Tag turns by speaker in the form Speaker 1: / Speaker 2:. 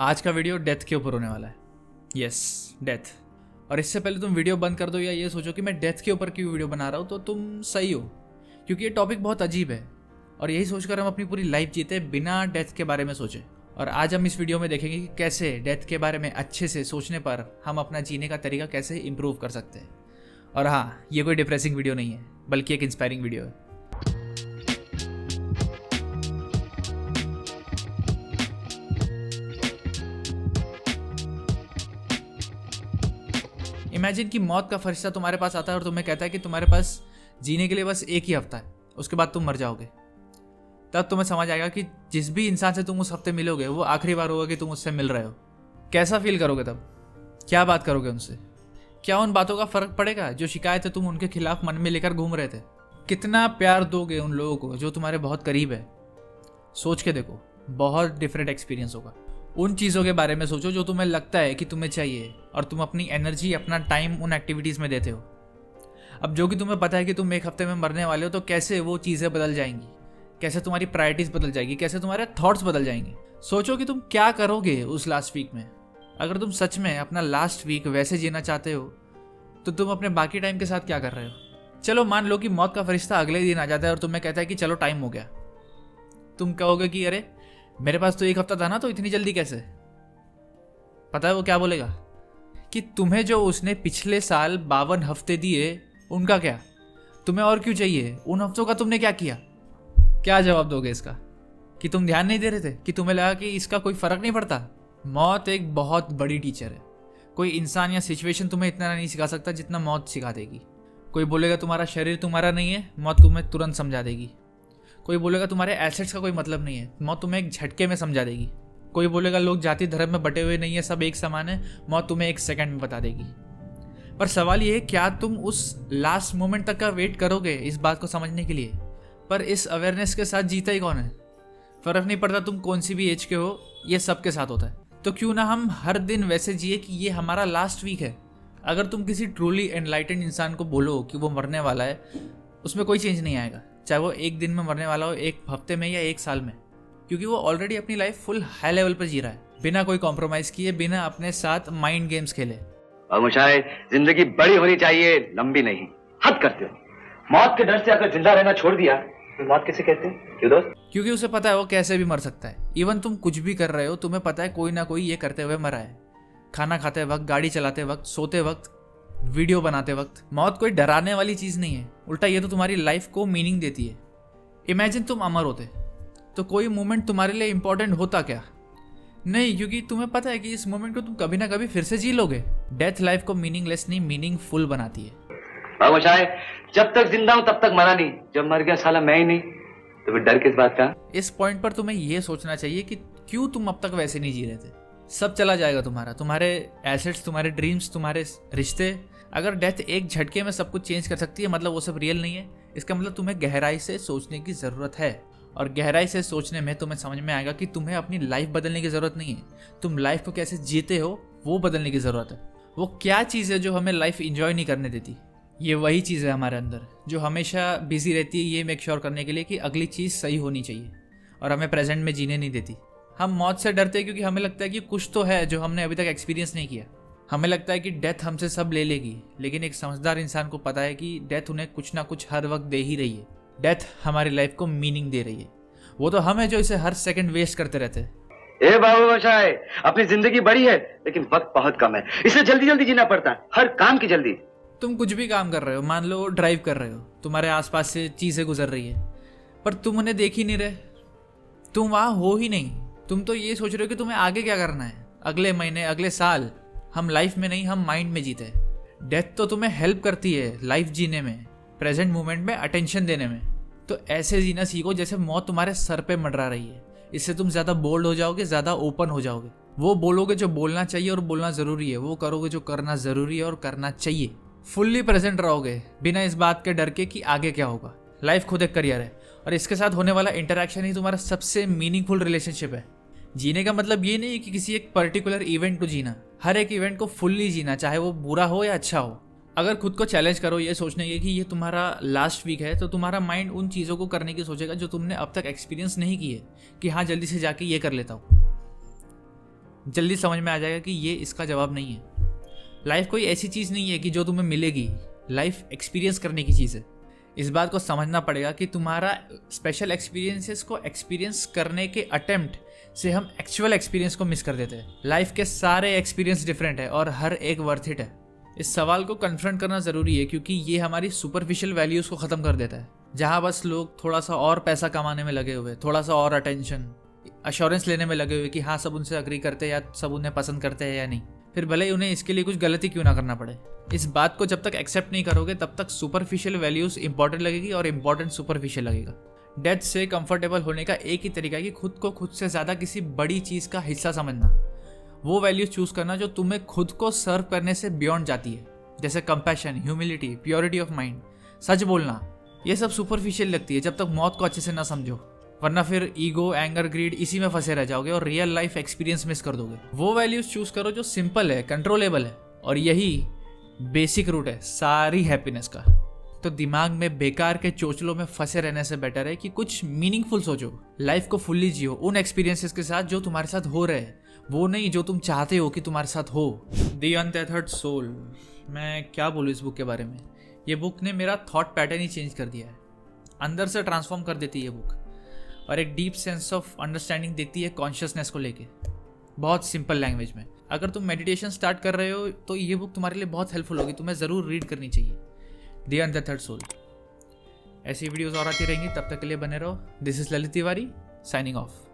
Speaker 1: आज का video death के ऊपर होने वाला है। Yes, death. और इससे पहले तुम वीडियो बंद कर दो या ये सोचो कि मैं डेथ के ऊपर क्यों वीडियो बना रहा हूँ, तो तुम सही हो, क्योंकि ये टॉपिक बहुत अजीब है और यही सोचकर हम अपनी पूरी लाइफ जीते बिना डेथ के बारे में सोचे। और आज हम इस वीडियो में देखेंगे कि कैसे डेथ के बारे में अच्छे से सोचने पर हम अपना जीने का तरीका कैसे इम्प्रूव कर सकते हैं। और हाँ, ये कोई डिप्रेसिंग वीडियो नहीं है, बल्कि एक इंस्पायरिंग वीडियो है। इमेजिन कि मौत का फरिश्ता तुम्हारे पास आता है और तुम्हें कहता है कि तुम्हारे पास जीने के लिए बस एक ही हफ्ता है, उसके बाद तुम मर जाओगे। तब तुम्हें समझ आएगा कि जिस भी इंसान से तुम उस हफ्ते मिलोगे वो आखिरी बार होगा कि तुम उससे मिल रहे हो। कैसा फील करोगे तब? क्या बात करोगे उनसे? क्या उन बातों का फर्क पड़ेगा जो शिकायतें तुम उनके खिलाफ मन में लेकर घूम रहे थे? कितना प्यार दोगे उन लोगों को जो तुम्हारे बहुत करीब है? सोच के देखो, बहुत डिफरेंट एक्सपीरियंस होगा। उन चीज़ों के बारे में सोचो जो तुम्हें लगता है कि तुम्हें चाहिए और तुम अपनी एनर्जी, अपना टाइम उन एक्टिविटीज़ में देते हो। अब जो कि तुम्हें पता है कि तुम एक हफ्ते में मरने वाले हो, तो कैसे वो चीज़ें बदल जाएंगी, कैसे तुम्हारी प्रायोरिटीज़ बदल जाएगी, कैसे तुम्हारे थॉट्स बदल जाएंगे। सोचो कि तुम क्या करोगे उस लास्ट वीक में। अगर तुम सच में अपना लास्ट वीक वैसे जीना चाहते हो तो तुम अपने बाकी टाइम के साथ क्या कर रहे हो? चलो मान लो कि मौत का फरिश्ता अगले दिन आ जाता है और तुम्हें कहता है कि चलो टाइम हो गया। तुम कहोगे कि अरे मेरे पास तो एक हफ्ता था ना, तो इतनी जल्दी कैसे? पता है वो क्या बोलेगा? कि तुम्हें जो उसने पिछले साल 52 हफ्ते दिए उनका क्या, तुम्हें और क्यों चाहिए? उन हफ्तों का तुमने क्या किया? क्या जवाब दोगे इसका? कि तुम ध्यान नहीं दे रहे थे, कि तुम्हें लगा कि इसका कोई फर्क नहीं पड़ता। मौत एक बहुत बड़ी टीचर है। कोई इंसान या सिचुएशन तुम्हें इतना नहीं सिखा सकता जितना मौत सिखा देगी। कोई बोलेगा तुम्हारा शरीर तुम्हारा नहीं है, मौत तुम्हें तुरंत समझा देगी। कोई बोलेगा तुम्हारे एसेट्स का कोई मतलब नहीं है, मौत तुम्हें एक झटके में समझा देगी। कोई बोलेगा लोग जाति धर्म में बटे हुए नहीं है, सब एक समान है, मौत तुम्हें एक सेकंड में बता देगी। पर सवाल ये है, क्या तुम उस लास्ट मोमेंट तक का वेट करोगे इस बात को समझने के लिए? पर इस अवेयरनेस के साथ जीता ही कौन है? फर्क नहीं पड़ता तुम कौन सी भी एज के हो, ये सबके साथ होता है। तो क्यों ना हम हर दिन वैसे जिए कि ये हमारा लास्ट वीक है। अगर तुम किसी ट्रूली एनलाइटेंड इंसान को बोलो कि वो मरने वाला है, उसमें कोई चेंज नहीं आएगा, चाहे वो एक दिन में मरने वाला हो, एक हफ्ते में या एक साल में, क्योंकि वो ऑलरेडी अपनी लाइफ फुल हाई लेवल पर जी रहा है, बिना कोई कॉम्प्रोमाइज किए, बिना अपने साथ माइंड गेम्स खेले।
Speaker 2: और मुशाए, जिंदगी बड़ी होनी चाहिए, लंबी नहीं। हद करते हो। मौत के डर से अगर जिंदा रहना छोड़ दिया तो मौत किसे कहते हैं? क्यों दोस्त?
Speaker 1: क्योंकि उसे पता है वो कैसे भी मर सकता है। इवन तुम कुछ भी कर रहे हो, तुम्हें पता है कोई ना कोई ये करते हुए मरा है। खाना खाते वक्त, गाड़ी चलाते वक्त, सोते वक्त, वीडियो बनाते वक्त। मौत कोई डराने वाली चीज़ नहीं है, उल्टा ये तो तुम्हारी लाइफ को मीनिंग देती है। इमेजिन तुम अमर होते तो कोई मोमेंट तुम्हारे लिए इंपॉर्टेंट होता क्या? नहीं, क्योंकि तुम्हें पता है कि इस मोमेंट को तुम कभी ना कभी फिर से जी लोगे। डेथ लाइफ को मीनिंगलेस नहीं, मीनिंगफुल बनाती है।
Speaker 2: और मुशाए, जब तक जिंदा हूं तब तक मरा नहीं, जब मर गया साला मैं ही नहीं, तो फिर डर किस बात का?
Speaker 1: इस पॉइंट पर तुम्हें यह सोचना चाहिए कि क्यों तुम अब तक वैसे नहीं जी रहे थे। सब चला जाएगा तुम्हारा, तुम्हारे एसेट्स, तुम्हारे ड्रीम्स, तुम्हारे रिश्ते। अगर डेथ एक झटके में सब कुछ चेंज कर सकती है, मतलब वो सब रियल नहीं है। इसका मतलब तुम्हें गहराई से सोचने की ज़रूरत है, और गहराई से सोचने में तुम्हें समझ में आएगा कि तुम्हें अपनी लाइफ बदलने की ज़रूरत नहीं है, तुम लाइफ को कैसे जीते हो वो बदलने की ज़रूरत है। वो क्या चीज़ है जो हमें लाइफ इंजॉय नहीं करने देती? ये वही चीज़ है हमारे अंदर जो हमेशा बिजी रहती है ये मेक श्योर करने के लिए कि अगली चीज़ सही होनी चाहिए, और हमें प्रेजेंट में जीने नहीं देती। हम मौत से डरते हैं क्योंकि हमें लगता है कि कुछ तो है जो हमने अभी तक एक्सपीरियंस नहीं किया। हमें लगता है कि डेथ हमसे सब ले लेगी, लेकिन एक समझदार इंसान को पता है कि डेथ उन्हें कुछ ना कुछ हर वक्त दे ही रही है। डेथ हमारी लाइफ को मीनिंग दे रही है, वो तो हम है जो इसे हर सेकंड वेस्ट करते रहते हैं।
Speaker 2: ए बाबू मशाए, अपनी जिंदगी बड़ी है लेकिन वक्त बहुत कम है, इसलिए जल्दी जल्दी जीना पड़ता है, हर काम की जल्दी।
Speaker 1: तुम कुछ भी काम कर रहे हो, मान लो ड्राइव कर रहे हो, तुम्हारे आसपास से चीज़ें गुजर रही है, पर तुम उन्हें देख ही नहीं रहे, तुम वहाँ हो ही नहीं। तुम तो ये सोच रहे हो कि तुम्हें आगे क्या करना है, अगले महीने, अगले साल। हम लाइफ में नहीं, हम माइंड में जीते हैं। डेथ तो तुम्हें हेल्प करती है लाइफ जीने में, प्रेजेंट मोमेंट में अटेंशन देने में। तो ऐसे जीना सीखो जैसे मौत तुम्हारे सर पे मंडरा रही है। इससे तुम ज़्यादा बोल्ड हो जाओगे, ज़्यादा ओपन हो जाओगे। वो बोलोगे जो बोलना चाहिए और बोलना ज़रूरी है, वो करोगे जो करना ज़रूरी है और करना चाहिए। फुल्ली प्रेजेंट रहोगे, बिना इस बात के डर के कि आगे क्या होगा। लाइफ खुद एक करियर है, और इसके साथ होने वाला इंटरेक्शन ही तुम्हारा सबसे मीनिंगफुल रिलेशनशिप है। जीने का मतलब ये नहीं है कि किसी एक पर्टिकुलर इवेंट को जीना, हर एक इवेंट को फुल्ली जीना, चाहे वो बुरा हो या अच्छा हो। अगर खुद को चैलेंज करो ये सोचने के कि ये तुम्हारा लास्ट वीक है, तो तुम्हारा माइंड उन चीज़ों को करने की सोचेगा जो तुमने अब तक एक्सपीरियंस नहीं की है, कि हाँ जल्दी से जाके ये कर लेता हूँ। जल्दी समझ में आ जाएगा कि ये इसका जवाब नहीं है। लाइफ कोई ऐसी चीज़ नहीं है कि जो तुम्हें मिलेगी, लाइफ एक्सपीरियंस करने की चीज़ है। इस बात को समझना पड़ेगा कि तुम्हारा स्पेशल एक्सपीरियंसेस को एक्सपीरियंस करने के अटेम्प्ट से हम एक्चुअल एक्सपीरियंस को मिस कर देते हैं। लाइफ के सारे एक्सपीरियंस डिफरेंट है और हर एक वर्थ इट है। इस सवाल को कन्फ्रंट करना ज़रूरी है क्योंकि ये हमारी सुपरफिशियल वैल्यूज़ को ख़त्म कर देता है। जहाँ बस लोग थोड़ा सा और पैसा कमाने में लगे हुए, थोड़ा सा और अटेंशन, अश्योरेंस लेने में लगे हुए कि हाँ सब उनसे अग्री करते हैं या सब उन्हें पसंद करते हैं या नहीं, फिर भले ही उन्हें इसके लिए कुछ गलती क्यों ना करना पड़े। इस बात को जब तक एक्सेप्ट नहीं करोगे तब तक सुपरफिशियल वैल्यूज़ इंपॉर्टेंट लगेगी और इंपॉर्टेंट सुपरफिशियल लगेगा। डेथ से कंफर्टेबल होने का एक ही तरीका है कि खुद को खुद से ज़्यादा किसी बड़ी चीज़ का हिस्सा समझना, वो वैल्यूज चूज़ करना जो तुम्हें खुद को सर्व करने से बियॉन्ड जाती है, जैसे compassion, humility, purity of mind, सच बोलना। ये सब सुपरफिशियल लगती है जब तक मौत को अच्छे से ना समझो, वरना फिर ईगो, एंगर, ग्रीड इसी में फंसे रह जाओगे और रियल लाइफ एक्सपीरियंस मिस कर दोगे। वो वैल्यूज चूज करो जो सिंपल है, कंट्रोलेबल है, और यही बेसिक रूट है सारी हैप्पीनेस का। तो दिमाग में बेकार के चोचलों में फंसे रहने से बेटर है कि कुछ मीनिंगफुल सोचो, लाइफ को फुल्ली जियो उन एक्सपीरियंसेस के साथ जो तुम्हारे साथ हो रहे हैं, वो नहीं जो तुम चाहते हो कि तुम्हारे साथ हो। द अनटेथर्ड सोल, मैं क्या बोलूँ इस बुक के बारे में। ये बुक ने मेरा थॉट पैटर्न ही चेंज कर दिया है, अंदर से ट्रांसफॉर्म कर देती है ये बुक, और एक डीप सेंस ऑफ अंडरस्टैंडिंग देती है कॉन्शियसनेस को लेके, बहुत सिंपल लैंग्वेज में। अगर तुम मेडिटेशन स्टार्ट कर रहे हो तो ये बुक तुम्हारे लिए बहुत हेल्पफुल होगी, तुम्हें ज़रूर रीड करनी चाहिए, द अनटेथर्ड सोल। ऐसी वीडियोस और आती रहेंगी, तब तक के लिए बने रहो। This is Lalit Tiwari signing off.